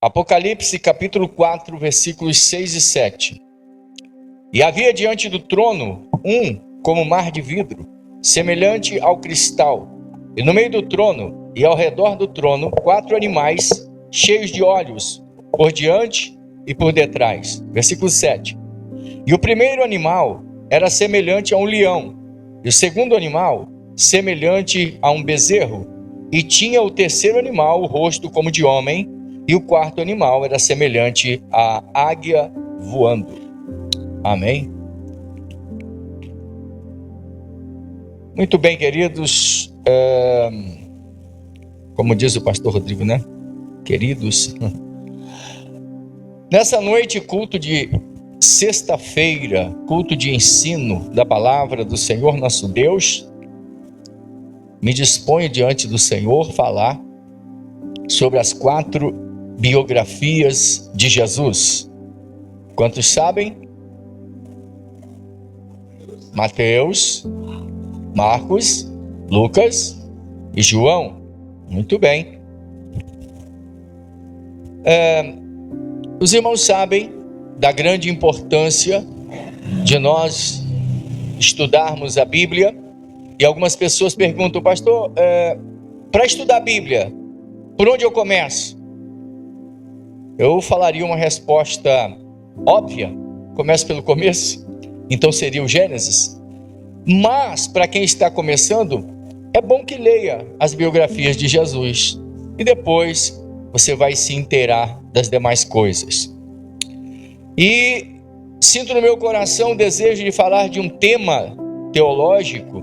Apocalipse capítulo 4, versículos 6 e 7. E havia diante do trono como mar de vidro, semelhante ao cristal, e no meio do trono e ao redor do trono 4 animais cheios de olhos, por diante e por detrás. Versículo 7. E o primeiro animal era semelhante a um leão, e o segundo animal semelhante a um bezerro, e tinha o terceiro animal o rosto como de homem, e o quarto animal era semelhante à águia voando. Amém? Muito bem, queridos. Como diz o pastor Rodrigo, né? Queridos. Nessa noite, culto de sexta-feira, culto de ensino da palavra do Senhor nosso Deus, me disponho diante do Senhor falar sobre as 4 biografias de Jesus. Quantos sabem? Mateus, Marcos, Lucas e João. Muito bem. Os irmãos sabem da grande importância de nós estudarmos a Bíblia. E algumas pessoas perguntam: pastor, para estudar a Bíblia, por onde eu começo? Eu falaria uma resposta óbvia: começa pelo começo, então seria o Gênesis. Mas, para quem está começando, é bom que leia as biografias de Jesus, e depois você vai se inteirar das demais coisas. E sinto no meu coração o desejo de falar de um tema teológico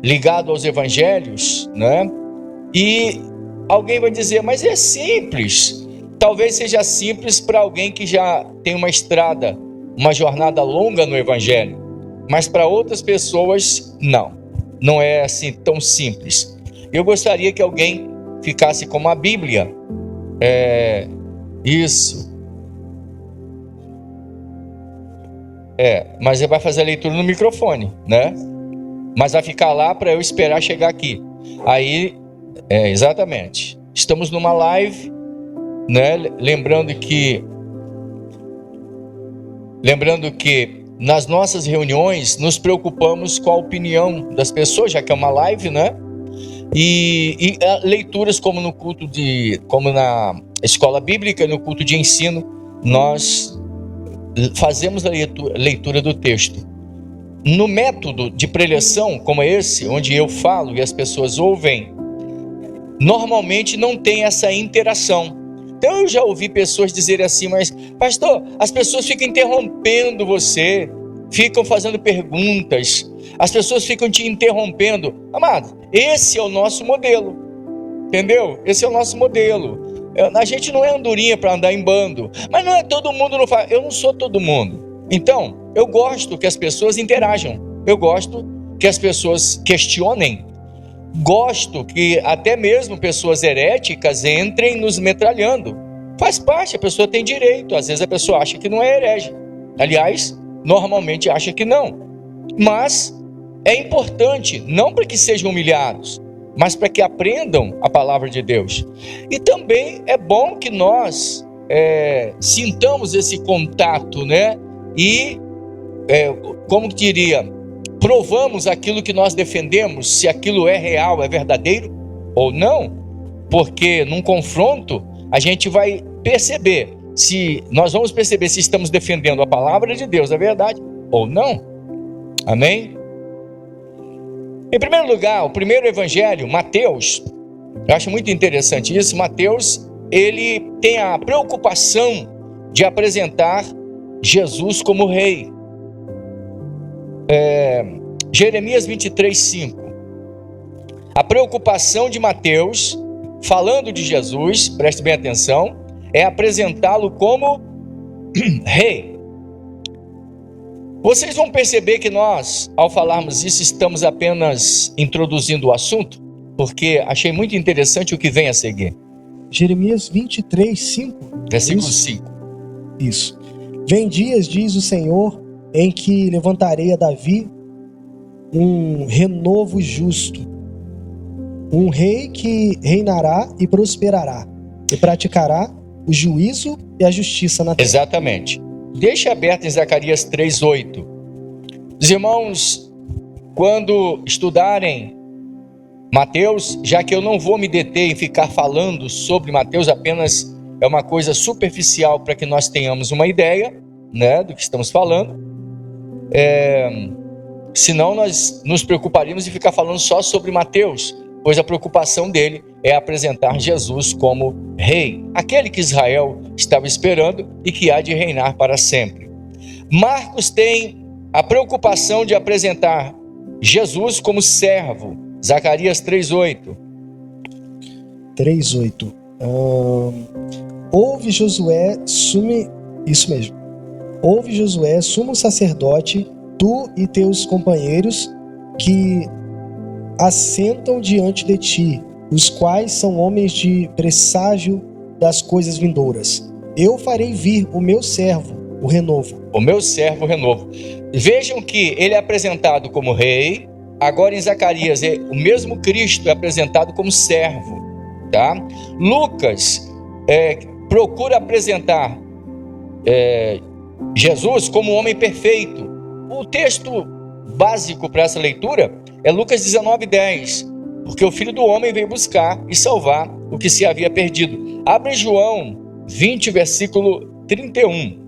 ligado aos evangelhos, né? E alguém vai dizer: mas é simples. Talvez seja simples para alguém que já tem uma estrada, uma jornada longa no evangelho, mas para outras pessoas não é assim tão simples. Eu gostaria que alguém ficasse com a Bíblia. Mas ele vai fazer a leitura no microfone, né? Mas vai ficar lá para eu esperar chegar aqui. Aí, exatamente. Estamos numa live, né? Lembrando que nas nossas reuniões nos preocupamos com a opinião das pessoas, já que é uma live, né? E leituras como no culto como na escola bíblica, no culto de ensino, nós fazemos a leitura do texto. No método de preleção como esse, onde eu falo e as pessoas ouvem, normalmente não tem essa interação. Então eu já ouvi pessoas dizerem assim: mas pastor, as pessoas ficam interrompendo você, ficam fazendo perguntas, as pessoas ficam te interrompendo. Amado, esse é o nosso modelo, entendeu? Esse é o nosso modelo. A gente não é andorinha para andar em bando, mas não é todo mundo, não faz. Eu não sou todo mundo. Então, eu gosto que as pessoas interajam, eu gosto que as pessoas questionem, gosto que até mesmo pessoas heréticas entrem nos metralhando. Faz parte, a pessoa tem direito. Às vezes a pessoa acha que não é herege, aliás, normalmente acha que não. Mas é importante, não para que sejam humilhados, mas para que aprendam a palavra de Deus. E também é bom que nós sintamos esse contato, né? E, como diria, provamos aquilo que nós defendemos, se aquilo é real, é verdadeiro ou não. Porque num confronto a gente vai perceber, nós vamos perceber se estamos defendendo a palavra de Deus, a verdade, ou não. Amém? Em primeiro lugar, o primeiro evangelho, Mateus, eu acho muito interessante isso. Mateus, ele tem a preocupação de apresentar Jesus como rei. Jeremias 23:5. A preocupação de Mateus, falando de Jesus, preste bem atenção, é apresentá-lo como rei. Vocês vão perceber que nós, ao falarmos isso, estamos apenas introduzindo o assunto, porque achei muito interessante o que vem a seguir. Jeremias 23:5. Versículo 5. Isso. Vem dias, diz o Senhor, em que levantarei a Davi um renovo justo, um rei que reinará e prosperará, e praticará o juízo e a justiça na terra. Exatamente. Deixa aberto em Zacarias 3:8. Os irmãos, quando estudarem Mateus, já que eu não vou me deter em ficar falando sobre Mateus, apenas é uma coisa superficial para que nós tenhamos uma ideia, né, do que estamos falando. Senão nós nos preocuparíamos em ficar falando só sobre Mateus, pois a preocupação dele é apresentar Jesus como rei, aquele que Israel estava esperando e que há de reinar para sempre. Marcos tem a preocupação de apresentar Jesus como servo, Zacarias 3:8. 3:8. Ouve Josué, Ouve Josué, sumo sacerdote, tu e teus companheiros que assentam diante de ti, os quais são homens de presságio das coisas vindouras. Eu farei vir o meu servo, o renovo. O meu servo, o renovo. Vejam que ele é apresentado como rei. Agora em Zacarias, o mesmo Cristo é apresentado como servo, tá? Lucas procura apresentar Jesus como homem perfeito. O texto básico para essa leitura é Lucas 19:10, porque o Filho do Homem veio buscar e salvar o que se havia perdido. Abre João 20, versículo 31.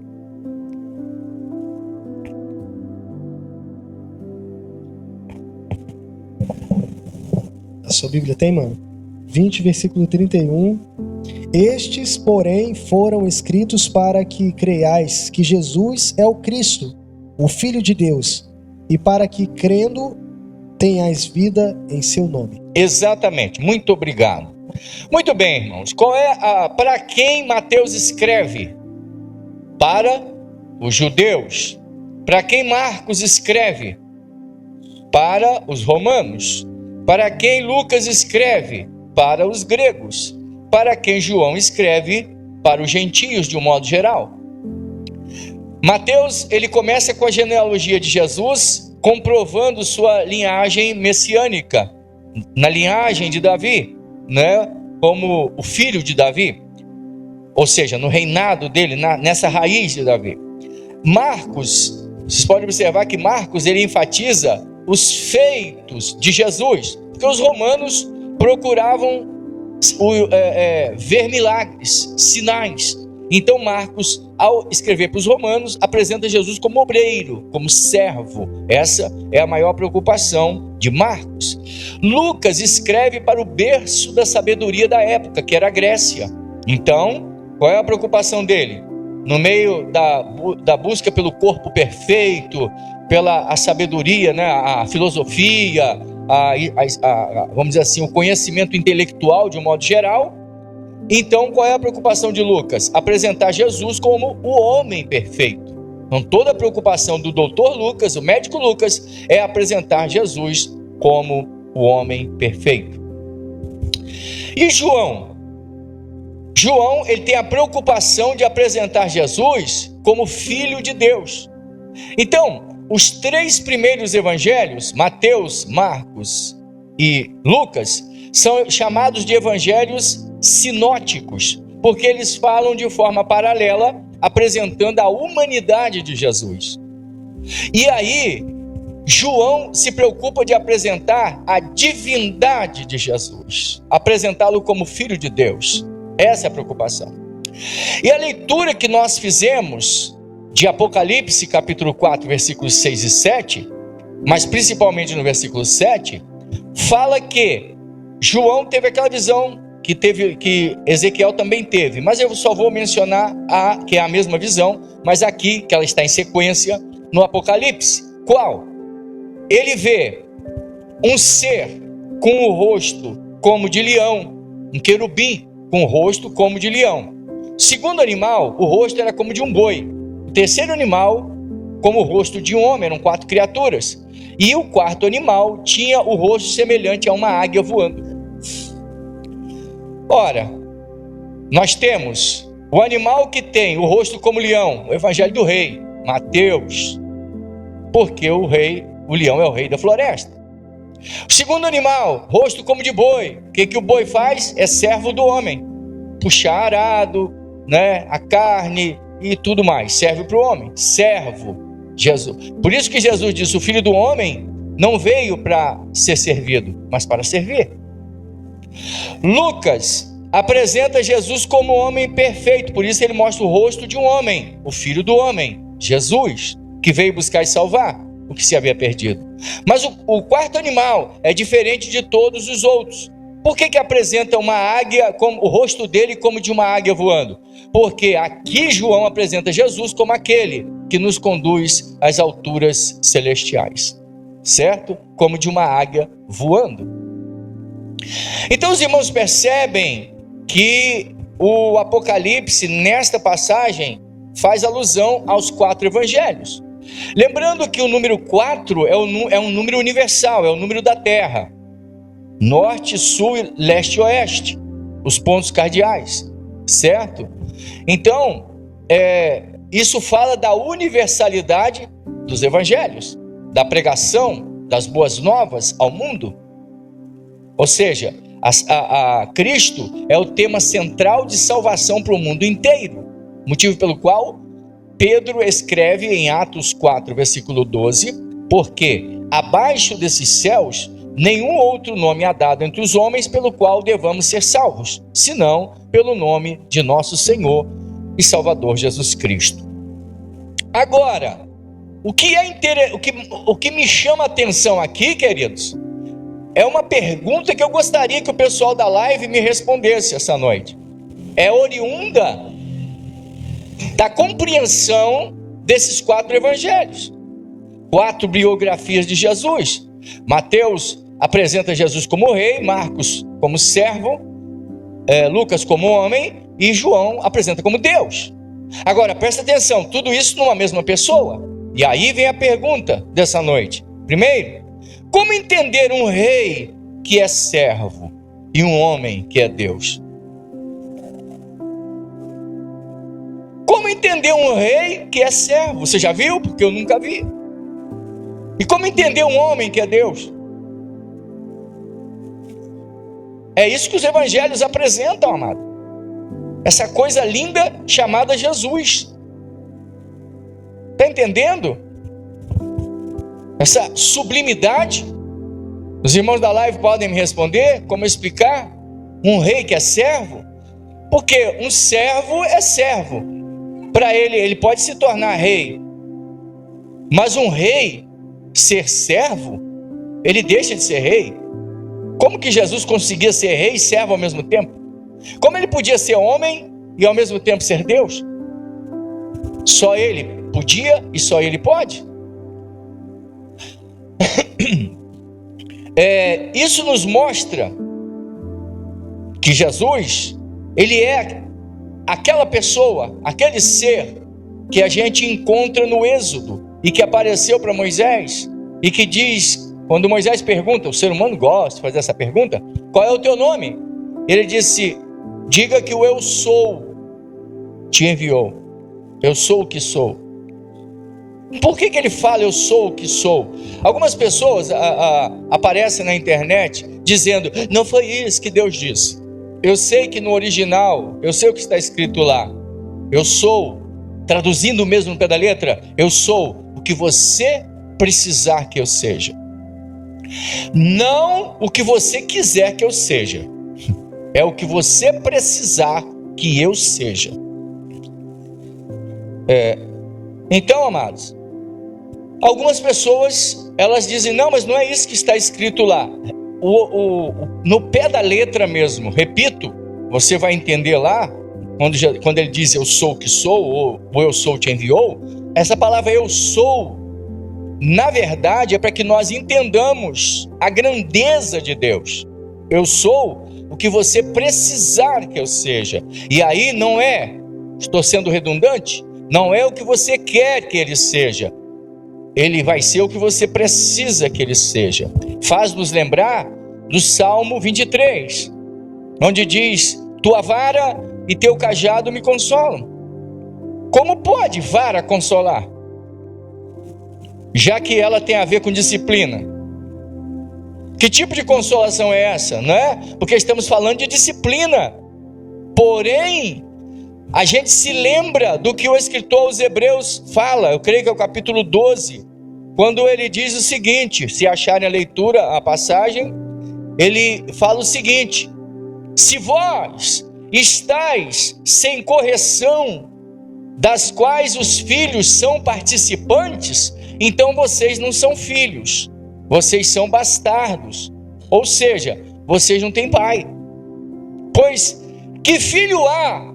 A sua Bíblia tem, mano? 20, versículo 31. Estes, porém, foram escritos para que creiais que Jesus é o Cristo, o Filho de Deus, e para que, crendo, tenhais vida em seu nome. Exatamente, muito obrigado. Muito bem, irmãos. Para quem Mateus escreve? Para os judeus. Para quem Marcos escreve? Para os romanos. Para quem Lucas escreve? Para os gregos. Para quem João escreve? Para os gentios, de um modo geral. Mateus, ele começa com a genealogia de Jesus, comprovando sua linhagem messiânica, na linhagem de Davi, né? Como o filho de Davi, ou seja, no reinado dele, nessa raiz de Davi. Marcos, vocês podem observar que Marcos, ele enfatiza os feitos de Jesus, porque os romanos procuravam ver milagres, sinais. Então Marcos, ao escrever para os romanos, apresenta Jesus como obreiro, como servo. Essa é a maior preocupação de Marcos. Lucas escreve para o berço da sabedoria da época, que era a Grécia. Então, qual é a preocupação dele? No meio da busca pelo corpo perfeito, pela sabedoria, né, a filosofia, vamos dizer assim, o conhecimento intelectual de um modo geral. Então, qual é a preocupação de Lucas? Apresentar Jesus como o homem perfeito. Então, toda a preocupação do doutor Lucas, o médico Lucas, é apresentar Jesus como o homem perfeito. E João? João, ele tem a preocupação de apresentar Jesus como filho de Deus. Então, os três primeiros evangelhos, Mateus, Marcos e Lucas, são chamados de evangelhos sinóticos, porque eles falam de forma paralela, apresentando a humanidade de Jesus. E aí, João se preocupa de apresentar a divindade de Jesus, apresentá-lo como filho de Deus. Essa é a preocupação. E a leitura que nós fizemos de Apocalipse, capítulo 4, versículos 6 e 7, mas principalmente no versículo 7, fala que João teve aquela visão que Ezequiel também teve, mas eu só vou mencionar que é a mesma visão, mas aqui, que ela está em sequência, no Apocalipse. Qual? Ele vê um ser com o rosto como de leão, um querubim com o rosto como de leão. O segundo animal, o rosto era como de um boi. O terceiro animal, como o rosto de um homem, eram 4 criaturas. E o quarto animal tinha o rosto semelhante a uma águia voando. Ora, nós temos o animal que tem o rosto como leão, o Evangelho do Rei, Mateus, porque o leão é o rei da floresta. O segundo animal, rosto como de boi, o que o boi faz? É servo do homem. puxar arado, né? A carne e tudo mais. Serve para o homem. Servo. Jesus. Por isso que Jesus disse: o Filho do Homem não veio para ser servido, mas para servir. Lucas apresenta Jesus como homem perfeito, por isso ele mostra o rosto de um homem, o Filho do Homem, Jesus, que veio buscar e salvar o que se havia perdido. Mas o quarto animal é diferente de todos os outros. Por que apresenta uma águia, como o rosto dele como de uma águia voando? Porque aqui João apresenta Jesus como aquele que nos conduz às alturas celestiais, certo? Como de uma águia voando. Então os irmãos percebem que o Apocalipse, nesta passagem, faz alusão aos 4 evangelhos. Lembrando que o número 4 é um número universal, é o número da terra. Norte, sul, leste e oeste. Os pontos cardeais, certo? Então, isso fala da universalidade dos evangelhos, da pregação das boas novas ao mundo. Ou seja, Cristo é o tema central de salvação para o mundo inteiro, motivo pelo qual Pedro escreve em Atos 4, versículo 12, porque abaixo desses céus nenhum outro nome há dado entre os homens pelo qual devamos ser salvos, senão pelo nome de nosso Senhor e Salvador Jesus Cristo. Agora, o que me chama a atenção aqui, queridos, é uma pergunta que eu gostaria que o pessoal da live me respondesse essa noite. É oriunda da compreensão desses 4 evangelhos, 4 biografias de Jesus. Mateus apresenta Jesus como rei, Marcos como servo, Lucas como homem e João apresenta como Deus. Agora, presta atenção, tudo isso numa mesma pessoa. E aí vem a pergunta dessa noite. Primeiro, como entender um rei que é servo e um homem que é Deus? Como entender um rei que é servo? Você já viu? Porque eu nunca vi. E como entender um homem que é Deus? É isso que os evangelhos apresentam, amado. Essa coisa linda chamada Jesus. Está entendendo? Essa sublimidade. Os irmãos da live podem me responder como explicar um rei que é servo? Porque um servo é servo. Para ele pode se tornar rei. Mas um rei ser servo, ele deixa de ser rei. Como que Jesus conseguia ser rei e servo ao mesmo tempo? Como ele podia ser homem e ao mesmo tempo ser Deus? Só ele podia e só ele pode. Isso nos mostra que Jesus, ele é aquela pessoa, aquele ser que a gente encontra no Êxodo e que apareceu para Moisés e que diz, quando Moisés pergunta, o ser humano gosta de fazer essa pergunta: qual é o teu nome? Ele disse: diga que o eu sou te enviou. Eu sou o que sou. Por que ele fala eu sou o que sou? Algumas pessoas aparecem na internet dizendo: não foi isso que Deus disse. Eu sei que no original, eu sei o que está escrito lá. Eu sou, traduzindo mesmo no pé da letra, eu sou o que você precisar que eu seja. Não o que você quiser que eu seja. É o que você precisar que eu seja. Então, amados, algumas pessoas, elas dizem: não, mas não é isso que está escrito lá. No pé da letra mesmo, repito, você vai entender lá, quando ele diz eu sou o que sou, ou eu sou te enviou, essa palavra eu sou, na verdade, é para que nós entendamos a grandeza de Deus. Eu sou o que você precisar que eu seja. E aí não é, estou sendo redundante, não é o que você quer que ele seja. Ele vai ser o que você precisa que ele seja. Faz-nos lembrar do Salmo 23, onde diz: tua vara e teu cajado me consolam. Como pode vara consolar? Já que ela tem a ver com disciplina. Que tipo de consolação é essa? Não é? Porque estamos falando de disciplina. Porém, a gente se lembra do que o escritor aos Hebreus fala, eu creio que é o capítulo 12, quando ele diz o seguinte, se acharem a leitura, a passagem, ele fala o seguinte: se vós estáis sem correção, das quais os filhos são participantes, então vocês não são filhos, vocês são bastardos, ou seja, vocês não têm pai. Pois que filho há,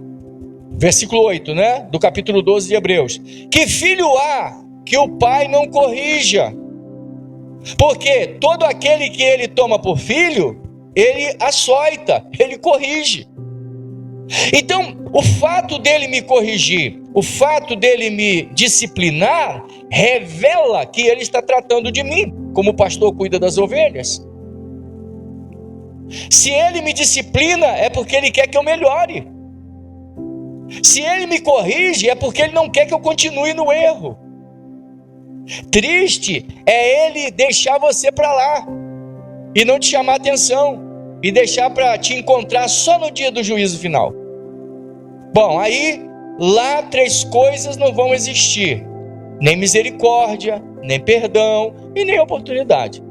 versículo 8, né, do capítulo 12 de Hebreus, que filho há que o pai não corrija? Porque todo aquele que ele toma por filho, ele açoita, ele corrige. Então, o fato dele me corrigir, o fato dele me disciplinar, revela que ele está tratando de mim, como o pastor cuida das ovelhas. Se ele me disciplina, é porque ele quer que eu melhore. Se ele me corrige, é porque ele não quer que eu continue no erro. Triste é ele deixar você para lá e não te chamar atenção e deixar para te encontrar só no dia do juízo final. Bom, aí lá 3 coisas não vão existir: nem misericórdia, nem perdão e nem oportunidade.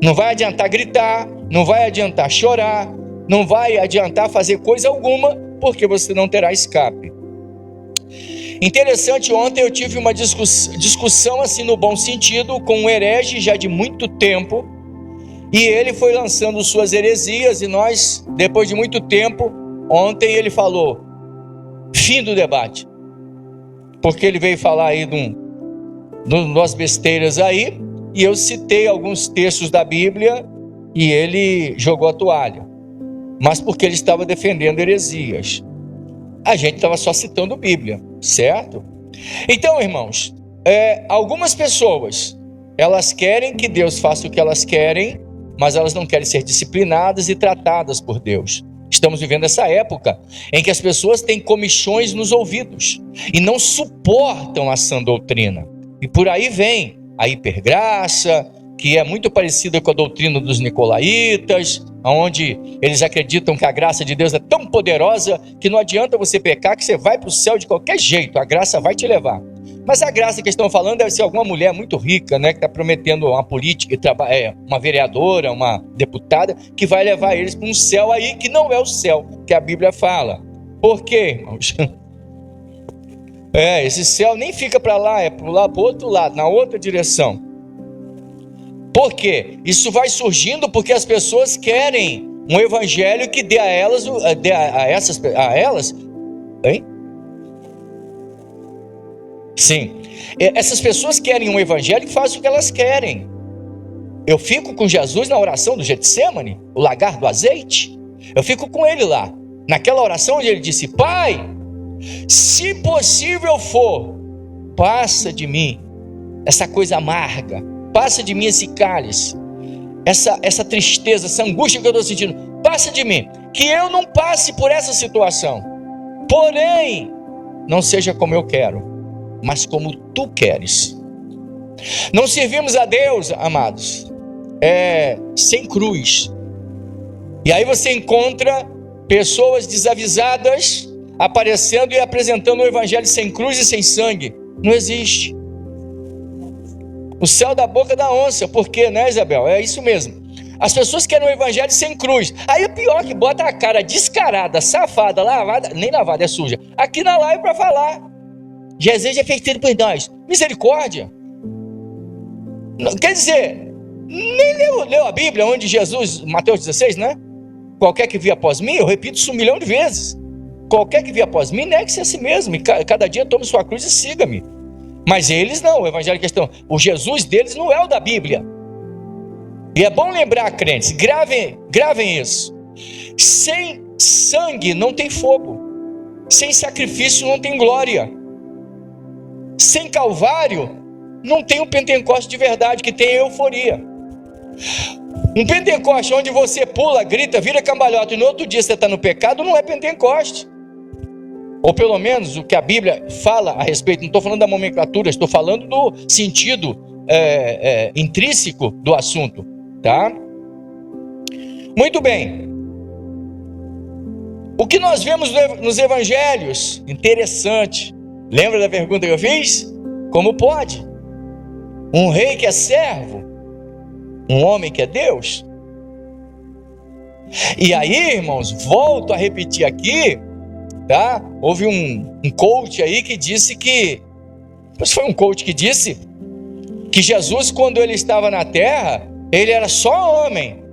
Não vai adiantar gritar, não vai adiantar chorar, não vai adiantar fazer coisa alguma, porque você não terá escape. Interessante, ontem eu tive uma discussão assim no bom sentido com um herege já de muito tempo, e ele foi lançando suas heresias, e nós, depois de muito tempo, ontem ele falou, fim do debate, porque ele veio falar aí de umas besteiras aí, e eu citei alguns textos da Bíblia, e ele jogou a toalha, mas porque ele estava defendendo heresias. A gente estava só citando Bíblia, certo? Então, irmãos, algumas pessoas, elas querem que Deus faça o que elas querem, mas elas não querem ser disciplinadas e tratadas por Deus. Estamos vivendo essa época em que as pessoas têm comichões nos ouvidos e não suportam a sã doutrina. E por aí vem a hipergraça, que é muito parecida com a doutrina dos nicolaítas, onde eles acreditam que a graça de Deus é tão poderosa que não adianta você pecar, que você vai para o céu de qualquer jeito, a graça vai te levar. Mas a graça que estão falando deve ser alguma mulher muito rica, né, que está prometendo uma política, uma vereadora, uma deputada, que vai levar eles para um céu aí que não é o céu que a Bíblia fala. Por quê, irmãos? Esse céu nem fica para lá, é para o outro lado, na outra direção. Por quê? Isso vai surgindo porque as pessoas querem um evangelho que dê a elas, hein? Sim, essas pessoas querem um evangelho que faça o que elas querem. Eu fico com Jesus na oração do Getsêmani, o lagar do azeite. Eu fico com ele lá, naquela oração onde ele disse, Pai, se possível for, passa de mim essa coisa amarga, passa de mim esse cálice, essa tristeza, essa angústia que eu estou sentindo, passa de mim, que eu não passe por essa situação, porém, não seja como eu quero, mas como tu queres. Não servimos a Deus, amados, sem cruz. E aí você encontra pessoas desavisadas aparecendo e apresentando o evangelho sem cruz e sem sangue. Não existe. O céu da boca da onça. Por quê, né, Isabel? É isso mesmo. As pessoas querem o evangelho sem cruz. Aí o pior que bota a cara descarada, safada, lavada, nem lavada, é suja, aqui na live para falar. Jesus é feito por nós. Misericórdia. Quer dizer, nem leu a Bíblia, onde Jesus, Mateus 16, né? Qualquer que vier após mim, eu repito isso 1 milhão de vezes. Qualquer que vier após mim, negue-se a si mesmo. E cada dia tome sua cruz e siga-me. Mas eles não, o evangelho questão. O Jesus deles não é o da Bíblia. E é bom lembrar, crentes, gravem isso. Sem sangue não tem fogo. Sem sacrifício não tem glória. Sem Calvário não tem um Pentecoste de verdade, que tem euforia. Um Pentecoste onde você pula, grita, vira cambalhota e no outro dia você está no pecado, não é Pentecoste. Ou pelo menos o que a Bíblia fala a respeito. Não estou falando da nomenclatura, estou falando do sentido intrínseco do assunto, tá? Muito bem. O que nós vemos nos evangelhos, interessante. Lembra da pergunta que eu fiz? Como pode um rei que é servo, um homem que é Deus? E aí, irmãos, volto a repetir aqui, tá? Houve um coach aí que disse que, mas foi um coach que disse que Jesus, quando ele estava na terra, ele era só homem.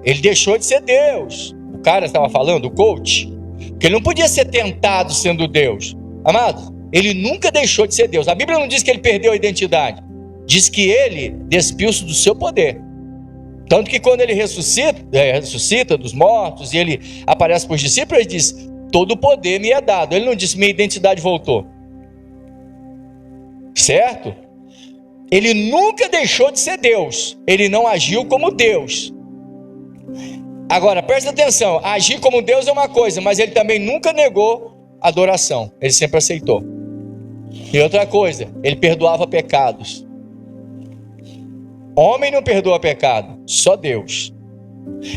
Ele deixou de ser Deus. O cara estava falando, o coach, que ele não podia ser tentado sendo Deus. Amado, ele nunca deixou de ser Deus. A Bíblia não diz que ele perdeu a identidade, diz que ele despiu-se do seu poder. Tanto que quando ele ressuscita dos mortos e ele aparece para os discípulos, ele diz: todo o poder me é dado. Ele não disse: minha identidade voltou. Certo? Ele nunca deixou de ser Deus. Ele não agiu como Deus. Agora, presta atenção. Agir como Deus é uma coisa, mas ele também nunca negou adoração. Ele sempre aceitou. E outra coisa, ele perdoava pecados. Homem não perdoa pecado, só Deus.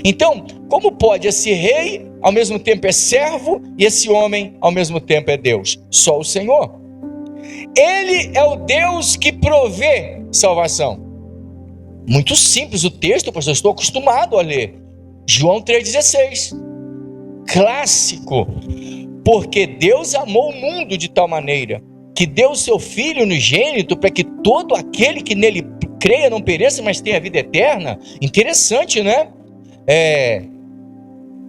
Então, como pode esse rei ao mesmo tempo é servo e esse homem ao mesmo tempo é Deus? Só o Senhor. Ele é o Deus que provê salvação. Muito simples o texto, pastor, eu estou acostumado a ler. João 3,16. Clássico. Porque Deus amou o mundo de tal maneira que deu o seu Filho unigênito para que todo aquele que nele creia não pereça, mas tenha vida eterna. Interessante, né?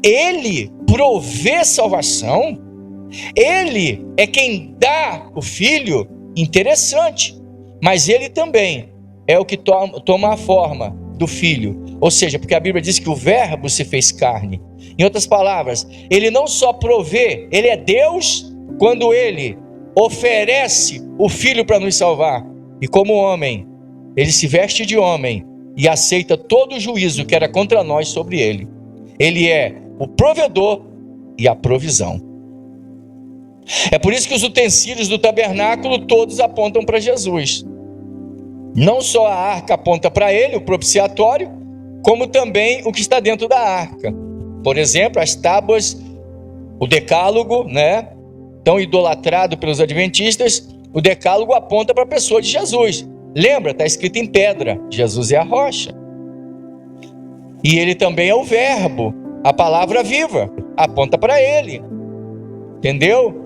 Ele provê salvação. Ele é quem dá o Filho. Interessante. Mas ele também é o que toma a forma do Filho. Ou seja, porque a Bíblia diz que o Verbo se fez carne. Em outras palavras, ele não só provê, ele é Deus quando ele oferece o Filho para nos salvar. E como homem, ele se veste de homem e aceita todo o juízo que era contra nós sobre ele. Ele é o provedor e a provisão. É por isso que os utensílios do tabernáculo todos apontam para Jesus. Não só a arca aponta para ele, o propiciatório, como também o que está dentro da arca. Por exemplo, as tábuas, o decálogo, né? Tão idolatrado pelos adventistas, o decálogo aponta para a pessoa de Jesus. Lembra? Está escrito em pedra. Jesus é a rocha. E ele também é o verbo, a palavra viva, aponta para ele. Entendeu?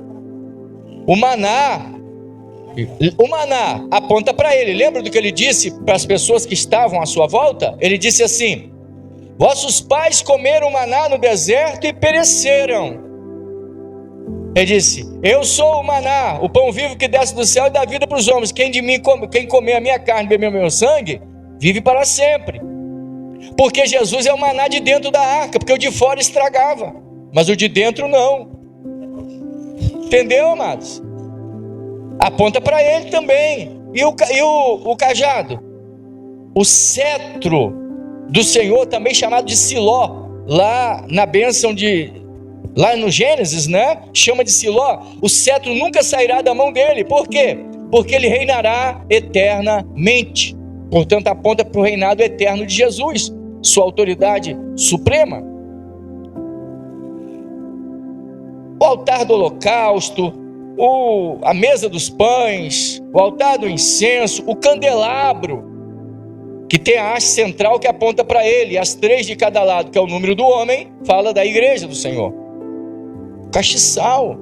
O maná aponta para ele. Lembra do que ele disse para as pessoas que estavam à sua volta? Ele disse assim: vossos pais comeram maná no deserto e pereceram. Ele disse: eu sou o maná, o pão vivo que desce do céu e dá vida para os homens. Quem comer a minha carne e beber o meu sangue, vive para sempre. Porque Jesus é o maná de dentro da arca, porque o de fora estragava, mas o de dentro não. Entendeu, amados? Aponta para ele também. E o cajado? O cetro do Senhor, também chamado de Siló, lá na bênção lá no Gênesis, né? Chama de Siló. O cetro nunca sairá da mão dele. Por quê? Porque ele reinará eternamente. Portanto, aponta para o reinado eterno de Jesus, sua autoridade suprema. O altar do holocausto, a mesa dos pães, o altar do incenso, o candelabro, que tem a haste central que aponta para ele, as 3 de cada lado, que é o número do homem, fala da igreja do Senhor. Castiçal,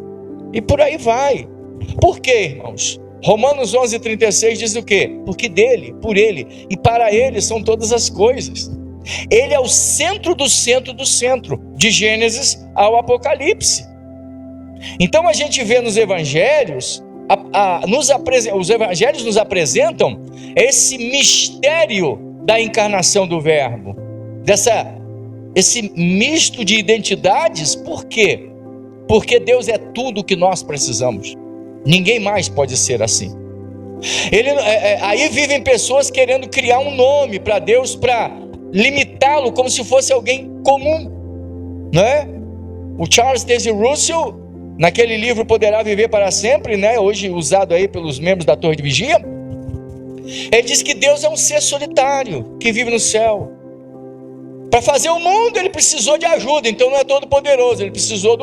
e por aí vai. Por quê, irmãos? Romanos 11,36 diz o quê? Porque dele, por ele e para ele são todas as coisas. Ele é o centro do centro do centro, de Gênesis ao Apocalipse. Então a gente vê nos evangelhos, os evangelhos nos apresentam esse mistério da encarnação do Verbo, esse misto de identidades. Por quê? Porque Deus é tudo o que nós precisamos. Ninguém mais pode ser assim. Aí vivem pessoas querendo criar um nome para Deus, para limitá-lo como se fosse alguém comum, né? O Charles Taze Russell, naquele livro Poderá Viver para Sempre, né? Hoje usado aí pelos membros da Torre de Vigia, ele diz que Deus é um ser solitário que vive no céu. Para fazer o mundo, ele precisou de ajuda. Então não é todo poderoso. Ele precisou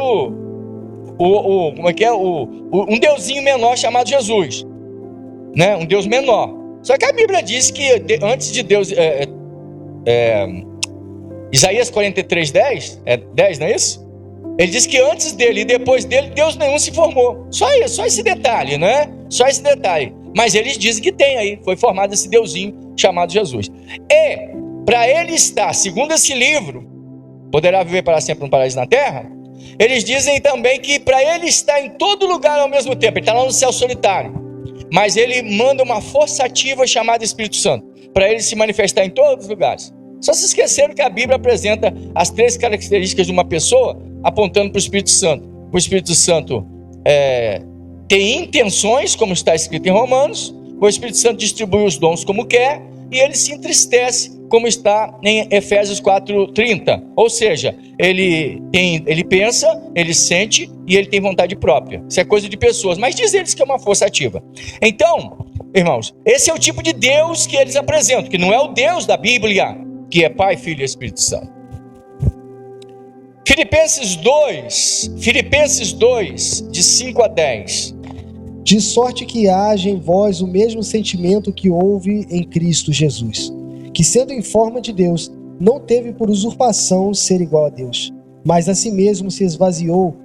um deusinho menor chamado Jesus, né? Um Deus menor. Só que a Bíblia diz que antes de Deus, Isaías 43:10, 10, não é isso? Ele diz que antes dele e depois dele, Deus nenhum se formou. Só esse detalhe, né? Só esse detalhe. Mas eles dizem que tem aí, foi formado esse deusinho chamado Jesus. E, para ele estar, segundo esse livro, poderá viver para sempre no paraíso na terra, eles dizem também que para ele estar em todo lugar ao mesmo tempo, ele está lá no céu solitário, mas ele manda uma força ativa chamada Espírito Santo, para ele se manifestar em todos os lugares. Só se esqueceram que a Bíblia apresenta as 3 características de uma pessoa, apontando para o Espírito Santo. O Espírito Santo tem intenções, como está escrito em Romanos. O Espírito Santo distribui os dons como quer, e ele se entristece, como está em Efésios 4:30. Ou seja, ele pensa, ele sente e ele tem vontade própria. Isso é coisa de pessoas, mas diz eles que é uma força ativa. Então, irmãos, esse é o tipo de Deus que eles apresentam, que não é o Deus da Bíblia, que é Pai, Filho e Espírito Santo. Filipenses 2, de 5 a 10. De sorte que haja em vós o mesmo sentimento que houve em Cristo Jesus, que sendo em forma de Deus, não teve por usurpação ser igual a Deus, mas a si mesmo se esvaziou,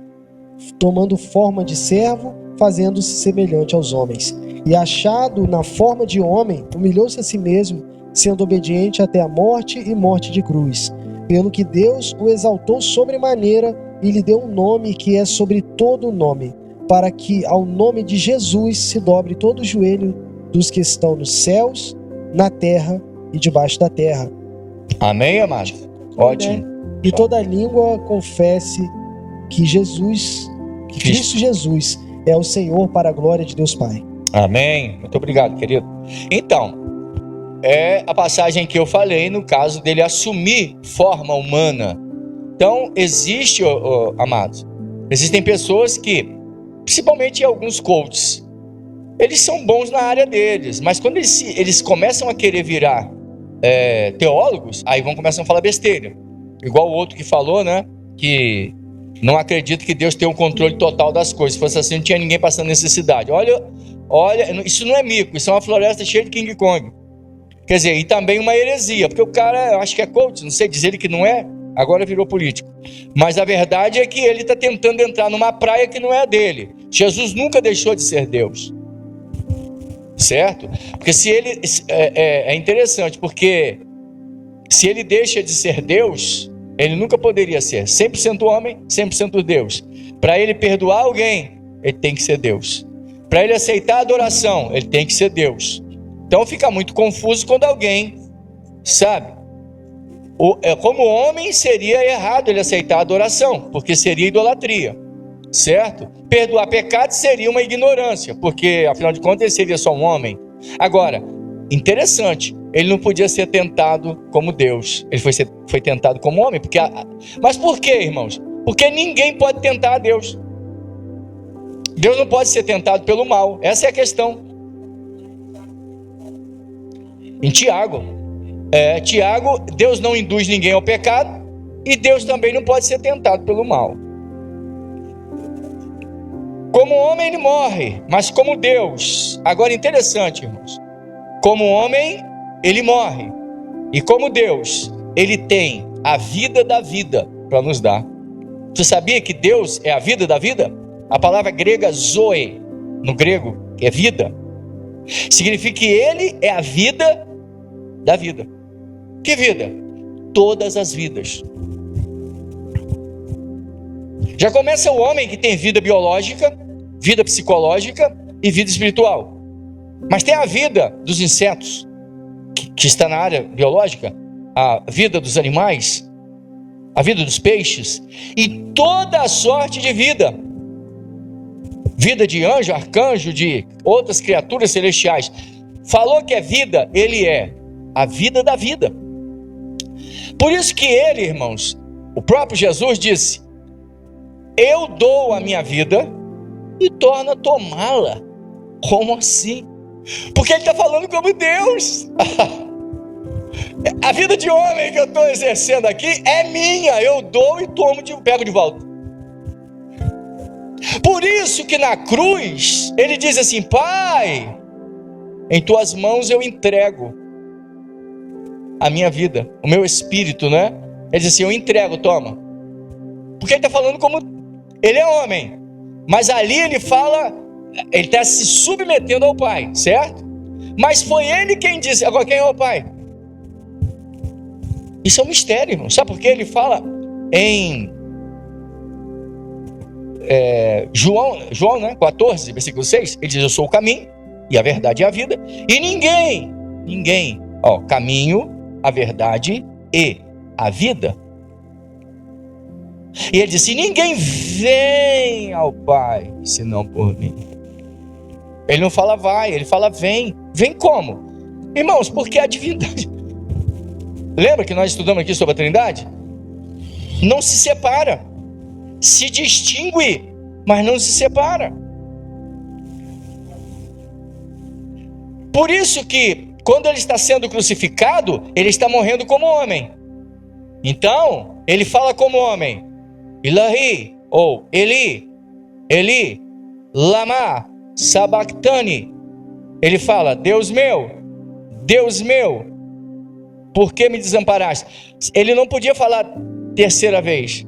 tomando forma de servo, fazendo-se semelhante aos homens. E achado na forma de homem, humilhou-se a si mesmo, sendo obediente até a morte e morte de cruz. Pelo que Deus o exaltou sobremaneira e lhe deu um nome que é sobre todo o nome, para que ao nome de Jesus se dobre todo o joelho dos que estão nos céus, na terra e debaixo da terra. Amém, amado? Ótimo. E toda língua confesse que Cristo Jesus é o Senhor, para a glória de Deus Pai. Amém. Muito obrigado, querido. Então, é a passagem que eu falei no caso dele assumir forma humana. Então, amados, existem pessoas que, principalmente alguns coaches, eles são bons na área deles, mas quando eles começam a querer virar teólogos, aí começam a falar besteira. Igual o outro que falou, né, que não acredita que Deus tem o controle total das coisas. Se fosse assim, não tinha ninguém passando necessidade. Olha, isso não é mico, isso é uma floresta cheia de King Kong. Quer dizer, e também uma heresia, porque o cara, eu acho que é coach, não sei dizer ele que não é, agora virou político. Mas a verdade é que ele está tentando entrar numa praia que não é a dele. Jesus nunca deixou de ser Deus. Certo? Porque se ele... É interessante, porque se ele deixa de ser Deus, ele nunca poderia ser 100% homem, 100% Deus. Para ele perdoar alguém, ele tem que ser Deus. Para ele aceitar a adoração, ele tem que ser Deus. Então fica muito confuso quando alguém, sabe? Como homem, seria errado ele aceitar a adoração, porque seria idolatria, certo? Perdoar pecados seria uma ignorância, porque afinal de contas ele seria só um homem. Agora, interessante, ele não podia ser tentado como Deus, ele foi tentado como homem. Mas por quê, irmãos? Porque ninguém pode tentar a Deus. Deus não pode ser tentado pelo mal, essa é a questão. Em Tiago, Deus não induz ninguém ao pecado, e Deus também não pode ser tentado pelo mal. Como homem ele morre, mas como Deus, agora interessante, irmãos, como homem ele morre, e como Deus ele tem a vida da vida para nos dar. Você sabia que Deus é a vida da vida? A palavra grega zoe, no grego, que é vida, significa que ele é a vida da vida. Que vida? Todas as vidas. Já começa o homem que tem vida biológica, vida psicológica e vida espiritual. Mas tem a vida dos insetos, que está na área biológica, a vida dos animais, a vida dos peixes e toda a sorte de vida. Vida de anjo, arcanjo, de outras criaturas celestiais. Falou que é vida, ele é a vida da vida. Por isso que ele, irmãos, o próprio Jesus disse: eu dou a minha vida e torno a tomá-la. Como assim? Porque ele está falando como Deus. A vida de homem que eu estou exercendo aqui é minha, eu dou e pego de volta. Por isso que na cruz, ele diz assim: Pai, em tuas mãos eu entrego a minha vida, o meu espírito, né? Ele diz assim: eu entrego, toma. Porque ele está falando como ele é homem, mas ali ele fala, ele está se submetendo ao Pai, certo? Mas foi ele quem disse. Agora, quem é o Pai? Isso é um mistério, irmão. Sabe por quê? Ele fala em João, né, 14, versículo 6, ele diz: eu sou o caminho e a verdade e a vida, e ninguém, caminho, a verdade e a vida. E ele disse: ninguém vem ao Pai senão por mim. Ele não fala vai, ele fala vem. Vem como? Irmãos, porque a divindade, lembra que nós estudamos aqui sobre a Trindade? Não se separa, se distingue, mas não se separa. Por isso que quando ele está sendo crucificado, ele está morrendo como homem. Então, ele fala como homem: Ilahi, ou Eli, lama sabachthani. Ele fala: Deus meu, por que me desamparaste? Ele não podia falar terceira vez.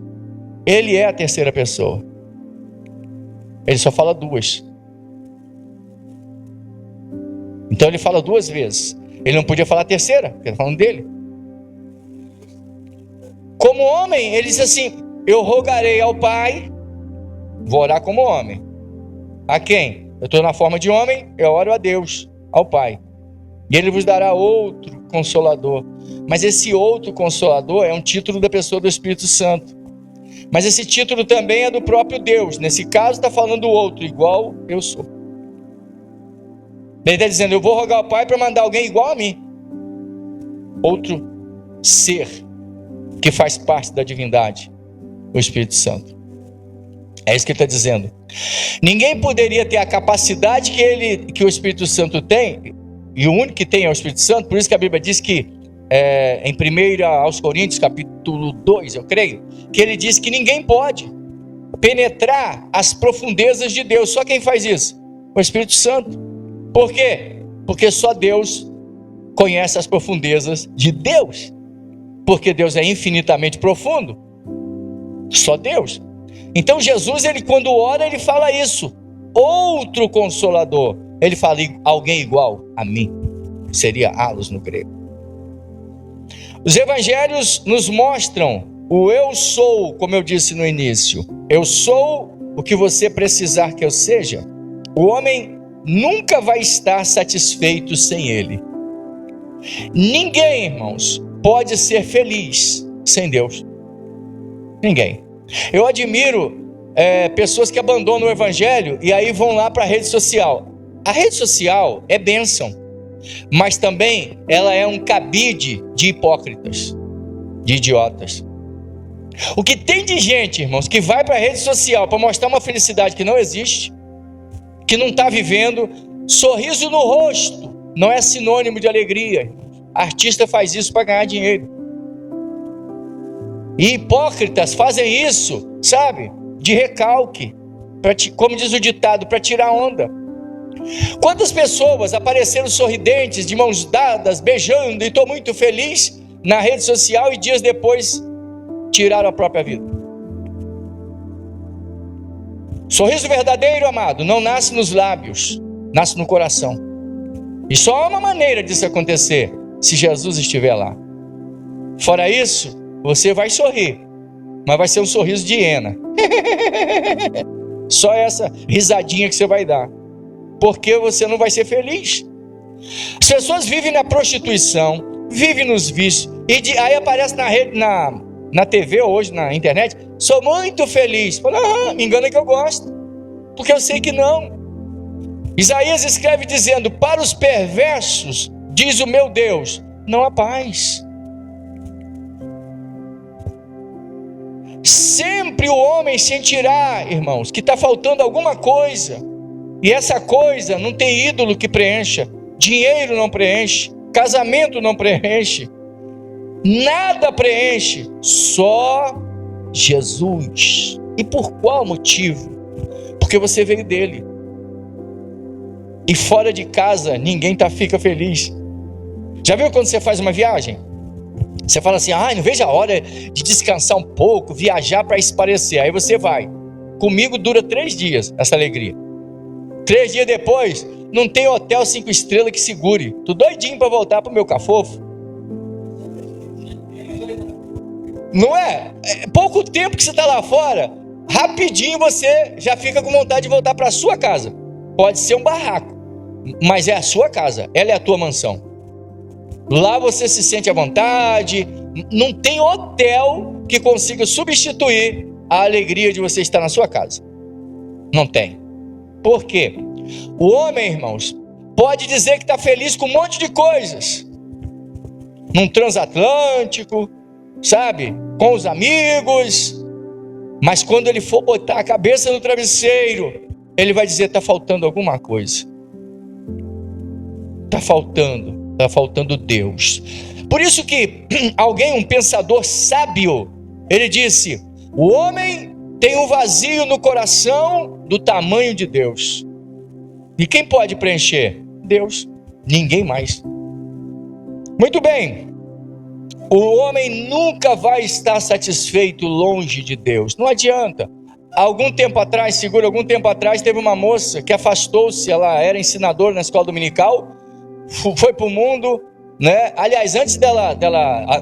Ele é a terceira pessoa. Ele só fala duas. Então ele fala duas vezes. Ele não podia falar a terceira, porque ele está falando dele. Como homem, ele diz assim: eu rogarei ao Pai. Vou orar como homem. A quem? Eu estou na forma de homem, eu oro a Deus, ao Pai. E Ele vos dará outro Consolador. Mas esse outro Consolador é um título da pessoa do Espírito Santo. Mas esse título também é do próprio Deus. Nesse caso está falando do outro, igual eu sou. Ele está dizendo: eu vou rogar ao Pai para mandar alguém igual a mim. Outro ser que faz parte da divindade, o Espírito Santo. É isso que ele está dizendo. Ninguém poderia ter a capacidade que o Espírito Santo tem, e o único que tem é o Espírito Santo. Por isso que a Bíblia diz que em 1 aos Coríntios, capítulo 2, eu creio, que ele diz que ninguém pode penetrar as profundezas de Deus. Só quem faz isso? O Espírito Santo. Por quê? Porque só Deus conhece as profundezas de Deus. Porque Deus é infinitamente profundo. Só Deus. Então Jesus, ele quando ora, ele fala isso: outro Consolador. Ele fala alguém igual a mim. Seria halos no grego. Os evangelhos nos mostram o eu sou, como eu disse no início. Eu sou o que você precisar que eu seja. O homem nunca vai estar satisfeito sem ele. Ninguém, irmãos, pode ser feliz sem Deus. Ninguém. Eu admiro pessoas que abandonam o evangelho e aí vão lá para a rede social. A rede social é bênção, mas também ela é um cabide de hipócritas, de idiotas. O que tem de gente, irmãos, que vai para a rede social para mostrar uma felicidade que não existe, que não está vivendo. Sorriso no rosto não é sinônimo de alegria. Artista faz isso para ganhar dinheiro. E hipócritas fazem isso, sabe? De recalque, como diz o ditado, para tirar onda. Quantas pessoas apareceram sorridentes, de mãos dadas, beijando, e estou muito feliz na rede social, e dias depois tiraram a própria vida? Sorriso verdadeiro, amado, não nasce nos lábios, nasce no coração. E só há uma maneira disso acontecer: se Jesus estiver lá. Fora isso, você vai sorrir, mas vai ser um sorriso de hiena. Só essa risadinha que você vai dar, porque você não vai ser feliz. As pessoas vivem na prostituição, vivem nos vícios, e aí aparece na TV hoje, na internet: sou muito feliz. Fala: me engana que eu gosto, porque eu sei que não. Isaías escreve dizendo: para os perversos, diz o meu Deus, não há paz. Sempre o homem sentirá, irmãos, que está faltando alguma coisa. E essa coisa não tem ídolo que preencha. Dinheiro não preenche. Casamento não preenche. Nada preenche, só Jesus. E por qual motivo? Porque você veio dele. E fora de casa, ninguém fica feliz. Já viu quando você faz uma viagem? Você fala assim, não vejo a hora de descansar um pouco, viajar para espairecer. Aí você vai. Comigo dura 3 dias essa alegria. 3 dias depois, não tem hotel 5 estrelas que segure. Tô doidinho para voltar pro meu cafofo. Não é? Pouco tempo que você está lá fora, rapidinho você já fica com vontade de voltar para a sua casa. Pode ser um barraco, mas é a sua casa, ela é a tua mansão. Lá você se sente à vontade. Não tem hotel que consiga substituir a alegria de você estar na sua casa. Não tem. Por quê? O homem, irmãos, pode dizer que está feliz com um monte de coisas. Num transatlântico, sabe? Com os amigos. Mas quando ele for botar a cabeça no travesseiro, ele vai dizer, está faltando alguma coisa. Está faltando Deus. Por isso que um pensador sábio, ele disse, o homem tem um vazio no coração do tamanho de Deus. E quem pode preencher? Deus. Ninguém mais. Muito bem. O homem nunca vai estar satisfeito longe de Deus. Não adianta. Algum tempo atrás, teve uma moça que afastou-se, ela era ensinadora na escola dominical, foi para o mundo, né? Aliás, antes dela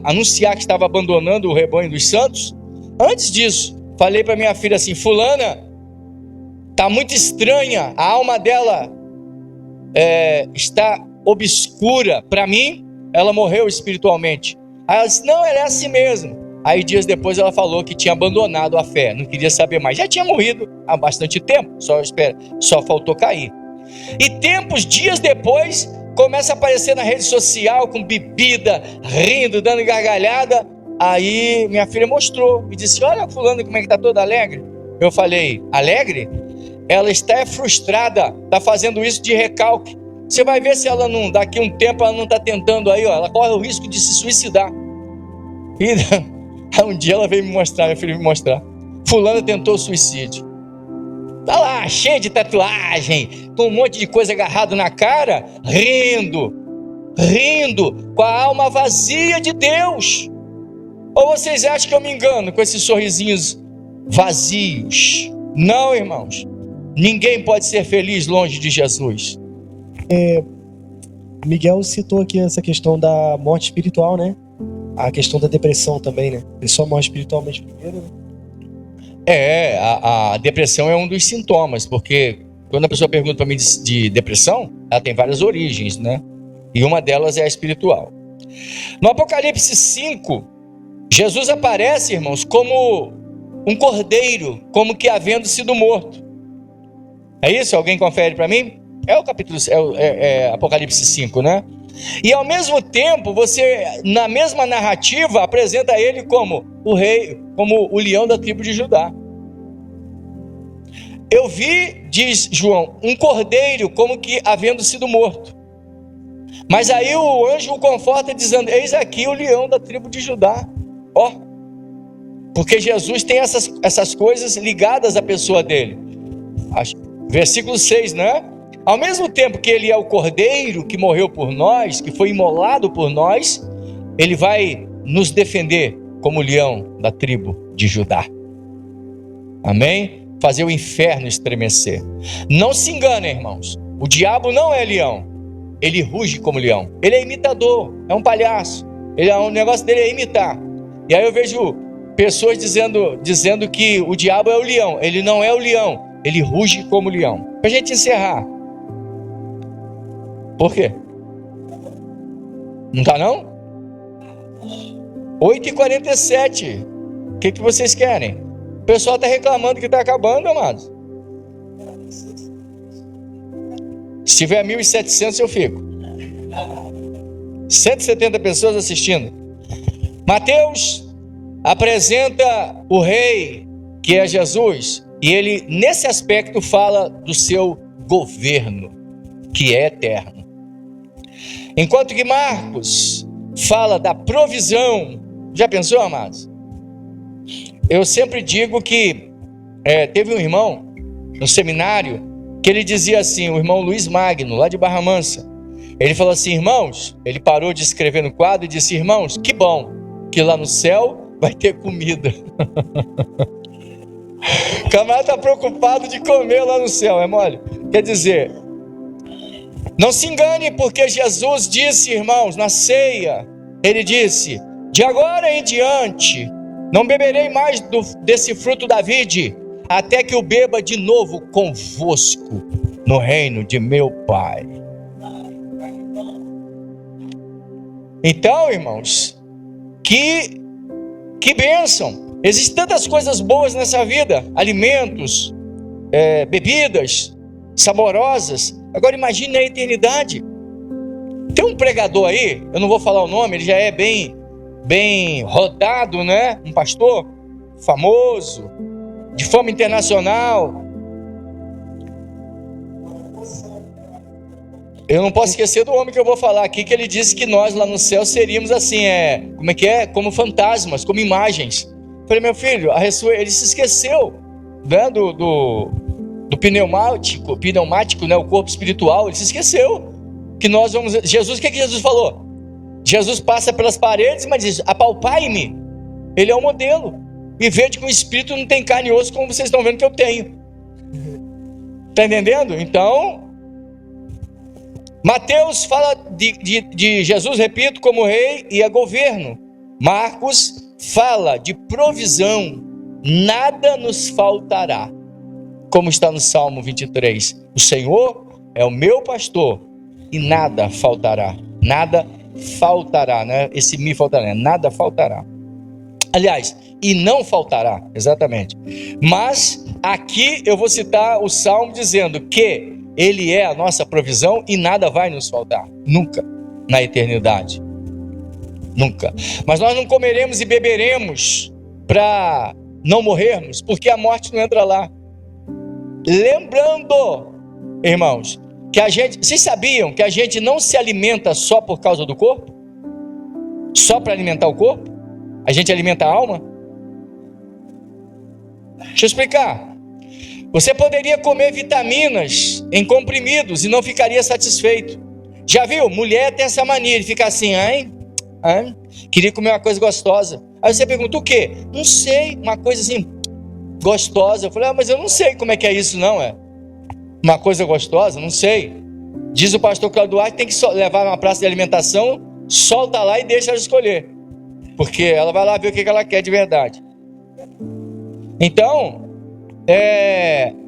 anunciar que estava abandonando o rebanho dos santos, antes disso, falei para minha filha assim, fulana, tá muito estranha, a alma dela está obscura, para mim, ela morreu espiritualmente. Aí ela disse, não, ela é assim mesmo. Aí dias depois ela falou que tinha abandonado a fé, não queria saber mais, já tinha morrido há bastante tempo, só faltou cair. E dias depois, começa a aparecer na rede social com bebida, rindo, dando gargalhada. Aí minha filha mostrou e disse, olha fulano como é que está toda alegre. Eu falei, alegre? Ela está frustrada, está fazendo isso de recalque. Você vai ver se ela não, daqui a um tempo ela não está tentando aí, ela corre o risco de se suicidar. E um dia ela veio me mostrar, minha filha me mostrar, fulana tentou suicídio. Tá lá, cheio de tatuagem, com um monte de coisa agarrado na cara, rindo, com a alma vazia de Deus. Ou vocês acham que eu me engano com esses sorrisinhos vazios? Não, irmãos. Ninguém pode ser feliz longe de Jesus. Miguel citou aqui essa questão da morte espiritual, né? A questão da depressão também, né? A pessoa morre espiritualmente primeiro, né? A depressão é um dos sintomas, porque quando a pessoa pergunta para mim de depressão, ela tem várias origens, né? E uma delas é a espiritual. No Apocalipse 5, Jesus aparece, irmãos, como um cordeiro, como que havendo sido morto. É isso? Alguém confere para mim? É o capítulo, Apocalipse 5, né? E ao mesmo tempo, você, na mesma narrativa, apresenta ele como o rei, como o leão da tribo de Judá. Eu vi, diz João, um cordeiro como que havendo sido morto. Mas aí o anjo o conforta dizendo, eis aqui o leão da tribo de Judá. Ó, porque Jesus tem essas coisas ligadas à pessoa dele. Versículo 6, né? Ao mesmo tempo que ele é o cordeiro que morreu por nós, que foi imolado por nós, ele vai nos defender como leão da tribo de Judá. Amém? Fazer o inferno estremecer. Não se enganem, irmãos. O diabo não é leão. Ele ruge como leão. Ele é imitador, é um palhaço. O negócio dele é imitar. E aí eu vejo pessoas dizendo que o diabo é o leão. Ele não é o leão. Ele ruge como leão. Pra gente encerrar. Por quê? Não tá não? 8h47. O que vocês querem? O pessoal está reclamando que está acabando, amados. Se tiver 1.700 eu fico. 170 pessoas assistindo. Mateus apresenta o rei, que é Jesus, e ele nesse aspecto fala do seu governo, que é eterno. Enquanto que Marcos fala da provisão. Já pensou, amados? Eu sempre digo que teve um irmão no seminário que ele dizia assim, o irmão Luiz Magno, lá de Barra Mansa. Ele falou assim, irmãos, ele parou de escrever no quadro e disse, irmãos, que bom que lá no céu vai ter comida. O camarada está preocupado de comer lá no céu, é mole? Quer dizer, não se engane, porque Jesus disse, irmãos, na ceia, ele disse, de agora em diante, não beberei mais desse fruto da vide, até que eu beba de novo convosco no reino de meu Pai. Então, irmãos, que bênção! Existem tantas coisas boas nessa vida, alimentos, bebidas saborosas. Agora imagine a eternidade. Tem um pregador aí, eu não vou falar o nome, ele já é bem rodado, né? Um pastor famoso, de fama internacional. Eu não posso esquecer do homem que eu vou falar aqui, que ele disse que nós lá no céu seríamos assim, como fantasmas, como imagens. Eu falei, meu filho, ele se esqueceu, né, do pneumático, né, o corpo espiritual, ele se esqueceu que nós vamos... Jesus, o que Jesus falou? Jesus passa pelas paredes, mas diz, apalpai-me. Ele é o modelo. E vede que o espírito não tem carne e osso, como vocês estão vendo que eu tenho. Está entendendo? Então, Mateus fala de Jesus, repito, como rei e a governo. Marcos fala de provisão. Nada nos faltará. Como está no Salmo 23. O Senhor é o meu pastor e nada faltará. Nada faltará, né? Esse me faltará, nada faltará. Aliás, e não faltará, exatamente. Mas aqui eu vou citar o Salmo dizendo que Ele é a nossa provisão e nada vai nos faltar. Nunca, na eternidade. Nunca. Mas nós não comeremos e beberemos para não morrermos, porque a morte não entra lá. Lembrando, irmãos, que vocês sabiam que a gente não se alimenta só por causa do corpo? Só para alimentar o corpo? A gente alimenta a alma? Deixa eu explicar. Você poderia comer vitaminas em comprimidos e não ficaria satisfeito. Já viu? Mulher tem essa mania de ficar assim, queria comer uma coisa gostosa. Aí você pergunta o quê? Não sei, uma coisa assim, gostosa. Eu falei, mas eu não sei como é que é isso não, uma coisa gostosa, não sei. Diz o pastor Cláudio Duarte, tem que levar uma praça de alimentação, solta lá e deixa ela escolher. Porque ela vai lá ver o que ela quer de verdade. Então,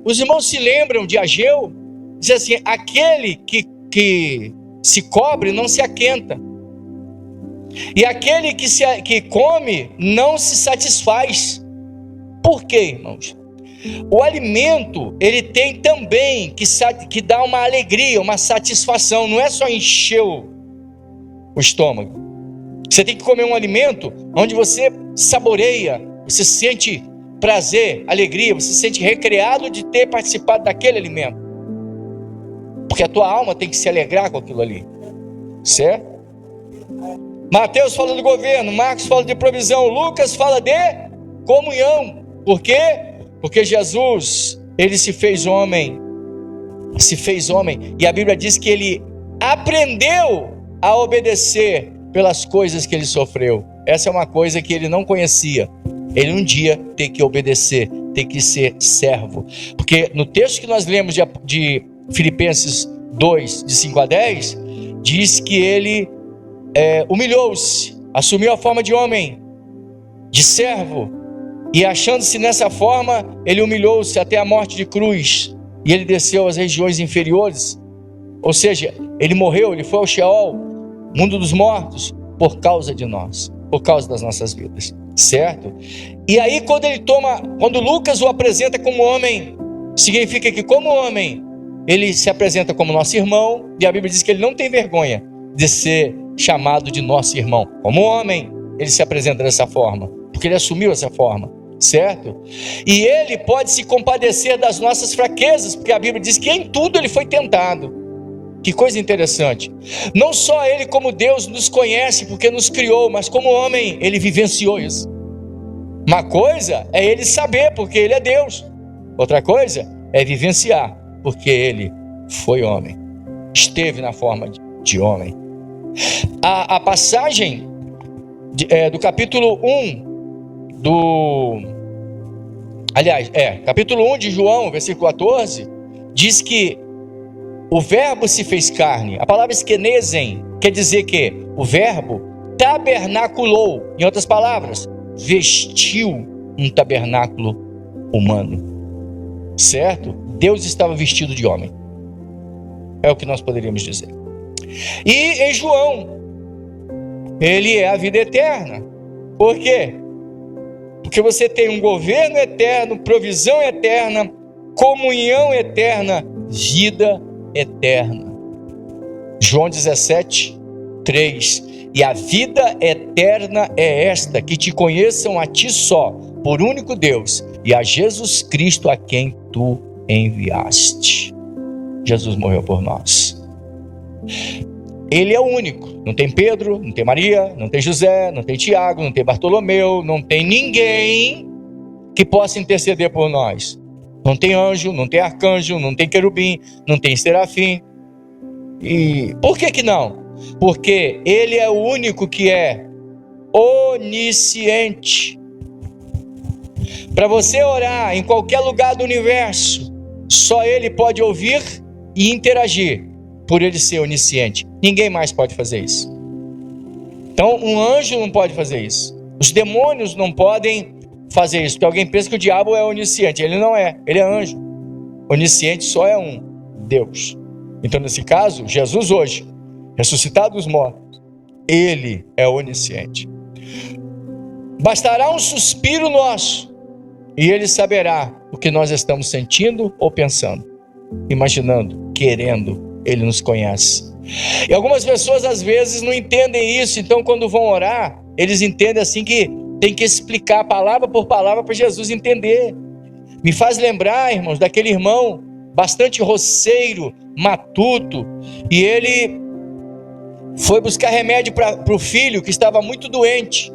os irmãos se lembram de Ageu, diz assim, aquele que se cobre não se aquenta. E aquele que come não se satisfaz. Por quê, irmãos? O alimento, ele tem também que dá uma alegria, uma satisfação. Não é só encher o estômago. Você tem que comer um alimento onde você saboreia, você sente prazer, alegria, você se sente recreado de ter participado daquele alimento. Porque a tua alma tem que se alegrar com aquilo ali. Certo? Mateus fala do governo, Marcos fala de provisão, Lucas fala de comunhão. Por quê? Porque Jesus, ele se fez homem, e a Bíblia diz que ele aprendeu a obedecer pelas coisas que ele sofreu. Essa é uma coisa que ele não conhecia. Ele um dia tem que obedecer, tem que ser servo. Porque no texto que nós lemos de Filipenses 2, de 5 a 10, diz que ele humilhou-se, assumiu a forma de homem, de servo, e achando-se nessa forma, ele humilhou-se até a morte de cruz, e ele desceu às regiões inferiores, ou seja, ele morreu, ele foi ao Sheol, mundo dos mortos, por causa de nós, por causa das nossas vidas, certo? E aí quando Lucas o apresenta como homem, significa que como homem, ele se apresenta como nosso irmão, e a Bíblia diz que ele não tem vergonha de ser chamado de nosso irmão. Como homem, ele se apresenta dessa forma, porque ele assumiu essa forma, certo? E ele pode se compadecer das nossas fraquezas, porque a Bíblia diz que em tudo ele foi tentado, Que coisa interessante. Não só ele como Deus nos conhece porque nos criou, mas como homem ele vivenciou isso. Uma coisa é ele saber porque ele é Deus. Outra coisa é vivenciar porque ele foi homem. Esteve na forma de homem. A passagem do capítulo 1 capítulo 1 de João, versículo 14, diz que o verbo se fez carne. A palavra eskenesen quer dizer que o verbo tabernaculou. Em outras palavras, vestiu um tabernáculo humano. Certo? Deus estava vestido de homem. É o que nós poderíamos dizer. E em João, ele é a vida eterna. Por quê? Porque você tem um governo eterno, provisão eterna, comunhão eterna, vida eterna. João 17, 3. E a vida eterna é esta, que te conheçam a ti só, por único Deus, e a Jesus Cristo a quem tu enviaste. Jesus morreu por nós. Ele é o único. Não tem Pedro, não tem Maria, não tem José, não tem Tiago, não tem Bartolomeu, não tem ninguém que possa interceder por nós. Não tem anjo, não tem arcanjo, não tem querubim, não tem serafim. E por que não? Porque ele é o único que é onisciente. Para você orar em qualquer lugar do universo, só ele pode ouvir e interagir, por ele ser onisciente. Ninguém mais pode fazer isso. Então, um anjo não pode fazer isso. Os demônios não podem fazer isso, porque alguém pensa que o diabo é onisciente. Ele não é, ele é anjo. Onisciente só é um, Deus. Então, nesse caso, Jesus hoje, ressuscitado dos mortos, ele é onisciente. Bastará um suspiro nosso e ele saberá o que nós estamos sentindo ou pensando, imaginando, querendo. Ele nos conhece. E algumas pessoas às vezes não entendem isso. Então quando vão orar, eles entendem assim que tem que explicar palavra por palavra para Jesus entender. Me faz lembrar, irmãos, daquele irmão bastante roceiro, matuto, e ele foi buscar remédio para o filho que estava muito doente.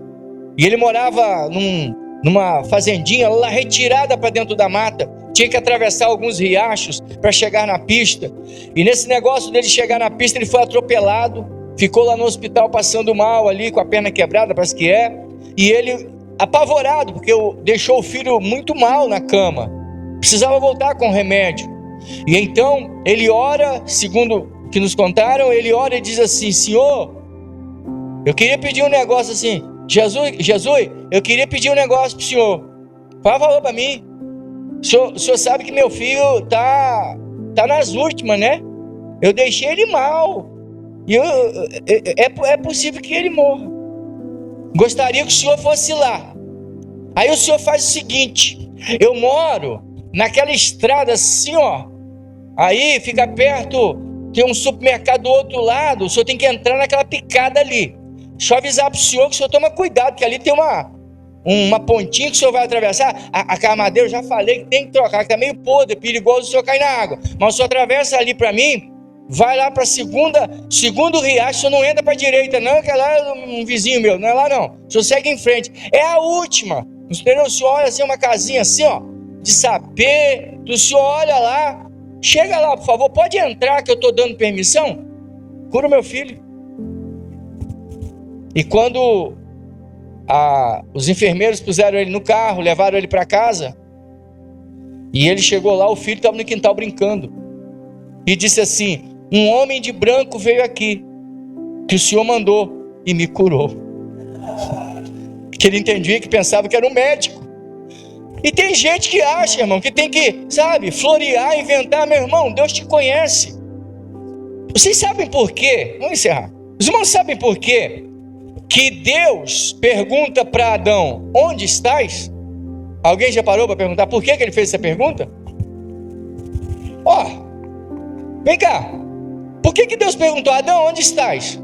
E ele morava numa fazendinha lá retirada para dentro da mata. Tinha que atravessar alguns riachos para chegar na pista. E nesse negócio dele chegar na pista, ele foi atropelado. Ficou lá no hospital passando mal ali, com a perna quebrada, parece que é. E ele, apavorado, porque deixou o filho muito mal na cama. Precisava voltar com remédio. E então, ele ora, segundo o que nos contaram, ele ora e diz assim: Senhor, eu queria pedir um negócio assim. Jesus, eu queria pedir um negócio para o Senhor. Fala valor para mim. O senhor sabe que meu filho tá nas últimas, né? Eu deixei ele mal. E é possível que ele morra. Gostaria que o senhor fosse lá. Aí o senhor faz o seguinte: eu moro naquela estrada assim, ó. Aí fica perto, tem um supermercado do outro lado. O senhor tem que entrar naquela picada ali. Deixa eu avisar pro senhor que o senhor toma cuidado, que ali tem uma pontinha que o senhor vai atravessar. A camadeira, eu já falei que tem que trocar, que tá meio podre, é perigoso o senhor cair na água. Mas o senhor atravessa ali para mim, vai lá para segundo riacho, o senhor não entra para a direita não, que é lá um vizinho meu, não é lá não. O senhor segue em frente. É a última. O senhor olha assim, uma casinha assim, ó, de sapê, o senhor olha lá, chega lá, por favor, pode entrar que eu tô dando permissão? Cura o meu filho. E quando os enfermeiros puseram ele no carro, levaram ele para casa, e ele chegou lá, o filho estava no quintal brincando, e disse assim: um homem de branco veio aqui, que o senhor mandou, e me curou. Que ele entendia, que pensava que era um médico. E tem gente que acha, irmão, que tem que, sabe, florear, inventar. Meu irmão, Deus te conhece. Vocês sabem por quê? Vamos encerrar. Os irmãos sabem por quê que Deus pergunta para Adão: onde estás? Alguém já parou para perguntar por que ele fez essa pergunta? Vem cá. Por que Deus perguntou: Adão, onde estás?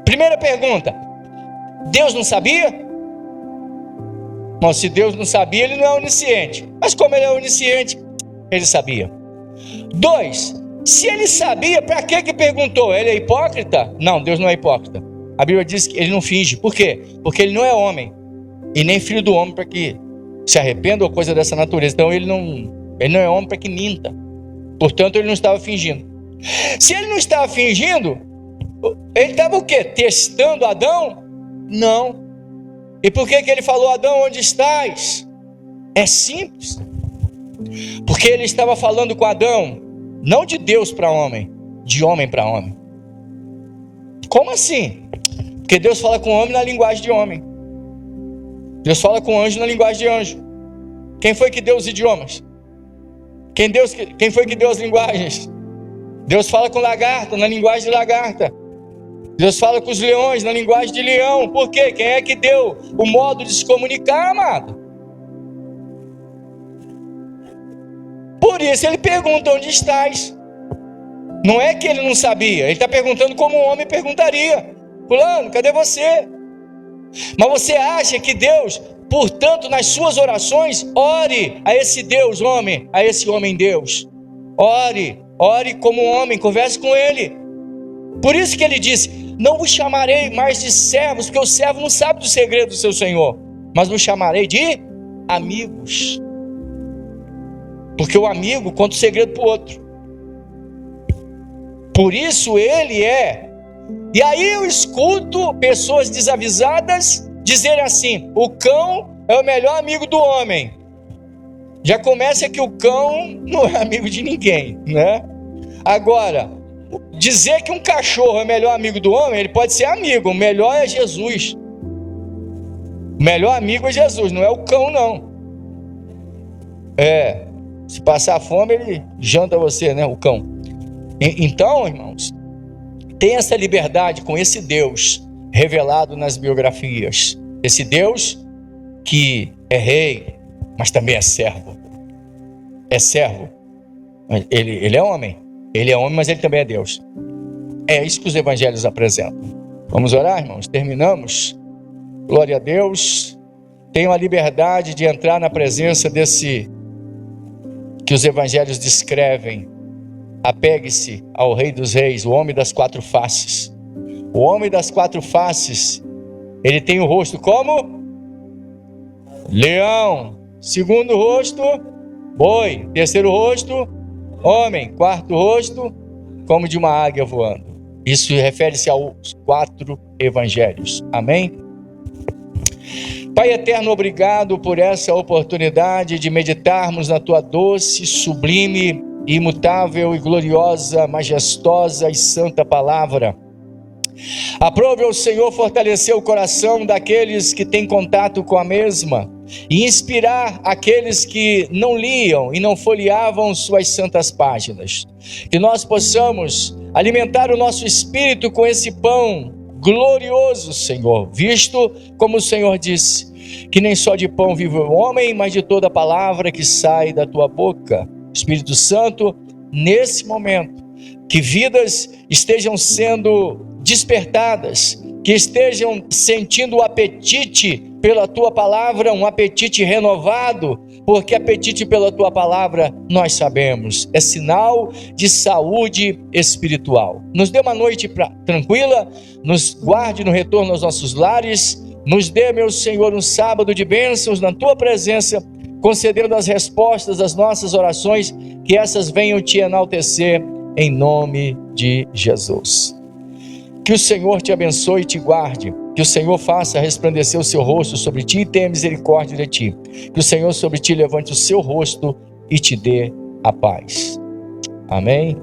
Primeira pergunta: Deus não sabia? Mas se Deus não sabia, ele não é onisciente. Mas como ele é onisciente, ele sabia. 2, Se ele sabia, para que perguntou? Ele é hipócrita? Não, Deus não é hipócrita. A Bíblia diz que ele não finge. Por quê? Porque ele não é homem, e nem filho do homem para que se arrependa ou coisa dessa natureza. Então ele não é homem para que minta. Portanto, ele não estava fingindo. Se ele não estava fingindo, ele estava o quê? Testando Adão? Não. E por que ele falou: Adão, onde estás? É simples. Porque ele estava falando com Adão, não de Deus para homem, de homem para homem. Como assim? Porque Deus fala com o homem na linguagem de homem. Deus fala com o anjo na linguagem de anjo. Quem foi que deu os idiomas? Quem foi que deu as linguagens? Deus fala com lagarta na linguagem de lagarta. Deus fala com os leões na linguagem de leão. Por quê? Quem é que deu o modo de se comunicar, amado? Por isso ele pergunta: onde estás? Não é que ele não sabia, ele está perguntando como um homem perguntaria: fulano, cadê você? Mas você acha que Deus, portanto, nas suas orações, ore a esse Deus homem, a esse homem Deus? Ore como um homem, converse com ele. Por isso que ele disse: não vos chamarei mais de servos, porque o servo não sabe do segredo do seu Senhor, mas vos chamarei de amigos. Porque o amigo conta o segredo para o outro. Por isso ele é. E aí eu escuto pessoas desavisadas dizerem assim: o cão é o melhor amigo do homem. Já começa que o cão não é amigo de ninguém, né? Agora, dizer que um cachorro é o melhor amigo do homem, ele pode ser amigo, o melhor é Jesus. O melhor amigo é Jesus, não é o cão, não. Se passar fome, ele janta você, né, o cão. Então, irmãos, tem essa liberdade com esse Deus revelado nas biografias. Esse Deus que é rei, mas também é servo. É servo. Ele é homem. Ele é homem, mas ele também é Deus. É isso que os evangelhos apresentam. Vamos orar, irmãos? Terminamos. Glória a Deus. Tenham a liberdade de entrar na presença desse que os evangelhos descrevem. Apegue-se ao Rei dos Reis, o homem das quatro faces. O homem das quatro faces, ele tem o rosto como? Leão. Segundo rosto, boi. Terceiro rosto, homem. Quarto rosto, como de uma águia voando. Isso refere-se aos 4 evangelhos. Amém? Pai eterno, obrigado por essa oportunidade de meditarmos na tua doce, sublime, imutável e gloriosa, majestosa e santa palavra. Aprove ao Senhor fortalecer o coração daqueles que têm contato com a mesma e inspirar aqueles que não liam e não folheavam suas santas páginas. Que nós possamos alimentar o nosso espírito com esse pão glorioso, Senhor, visto como o Senhor disse, que nem só de pão vive o homem, mas de toda palavra que sai da tua boca. Espírito Santo, nesse momento, que vidas estejam sendo despertadas, que estejam sentindo o apetite pela tua palavra, um apetite renovado, porque apetite pela tua palavra, nós sabemos, é sinal de saúde espiritual. Nos dê uma noite tranquila, nos guarde no retorno aos nossos lares, nos dê, meu Senhor, um sábado de bênçãos na tua presença, concedendo as respostas às nossas orações, que essas venham te enaltecer em nome de Jesus. Que o Senhor te abençoe e te guarde, que o Senhor faça resplandecer o seu rosto sobre ti e tenha misericórdia de ti, que o Senhor sobre ti levante o seu rosto e te dê a paz. Amém?